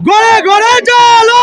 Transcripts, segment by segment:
ঘরে ঘরে চলো।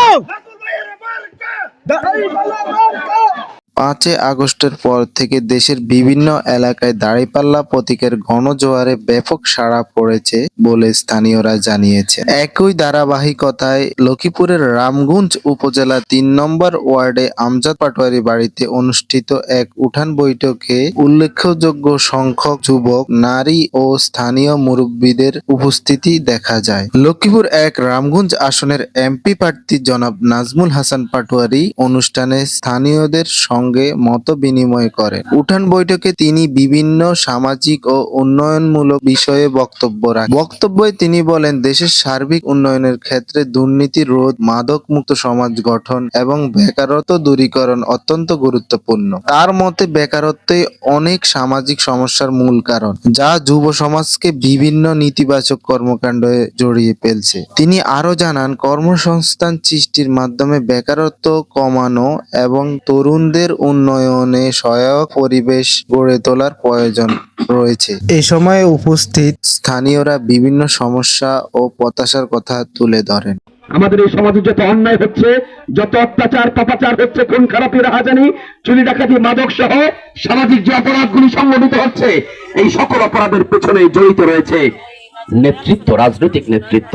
5 আগস্টের পর থেকে দেশের বিভিন্ন এলাকায় দাঁড়িপাল্লা প্রতীকের গণজোয়ারে ব্যাপক সাড়া পড়েছে বলে স্থানীয়রা জানিয়েছে। একই ধারাবাহিকতায় লক্ষ্মীপুরের রামগঞ্জ উপজেলার ৩ নম্বর ওয়ার্ডে আমজাদ পাটোয়ারীর বাড়িতে অনুষ্ঠিত এক উঠান বৈঠকে উল্লেখযোগ্য সংখ্যক যুবক, নারী ও স্থানীয় মুরব্বীদের উপস্থিতি দেখা যায়। লক্ষ্মীপুর ১ রামগঞ্জ আসনের এমপি প্রার্থী জনাব নাজমুল হাসান পাটোয়ারী অনুষ্ঠানে স্থানীয়দের সঙ্গে মত বিনিময় করেন। উঠান বৈঠকে তিনি বিভিন্ন সামাজিক ও উন্নয়নমূলক বিষয়ে বক্তব্য রাখেন। বক্তব্যে তিনি বলেন, দেশের সার্বিক উন্নয়নের ক্ষেত্রে দুর্নীতি রোধ, মাদকমুক্ত সমাজ গঠন এবং বেকারত্ব দূরীকরণ অত্যন্ত গুরুত্বপূর্ণ। তার মতে বেকারত্বই অনেক সামাজিক সমস্যার মূল কারণ, যা যুব সমাজকে বিভিন্ন নেতিবাচক কর্মকাণ্ডে জড়িয়ে ফেলছে। তিনি আরো জানান, কর্মসংস্থান সৃষ্টির মাধ্যমে বেকারত্ব কমানো এবং তরুণদের উন্নয়নে সহায়ক পরিবেশ গড়ে তোলার প্রয়োজন রয়েছে। এ সময় উপস্থিত স্থানীয়রা বিভিন্ন সমস্যা ও প্রত্যাশার কথা তুলে ধরেন। আমাদের এই সমাজে যত অন্যায় হচ্ছে, যত অত্যাচার পাপাচার হচ্ছে, খুন খারাপি, রাহাজানি, চুরি ডাকাতি, মাদক সহ সামাজিক যে অপরাধগুলি সংঘটিত হচ্ছে, এই সকল অপরাধের পেছনে জড়িত রয়েছে নেতৃত্ব, রাজনৈতিক নেতৃত্ব।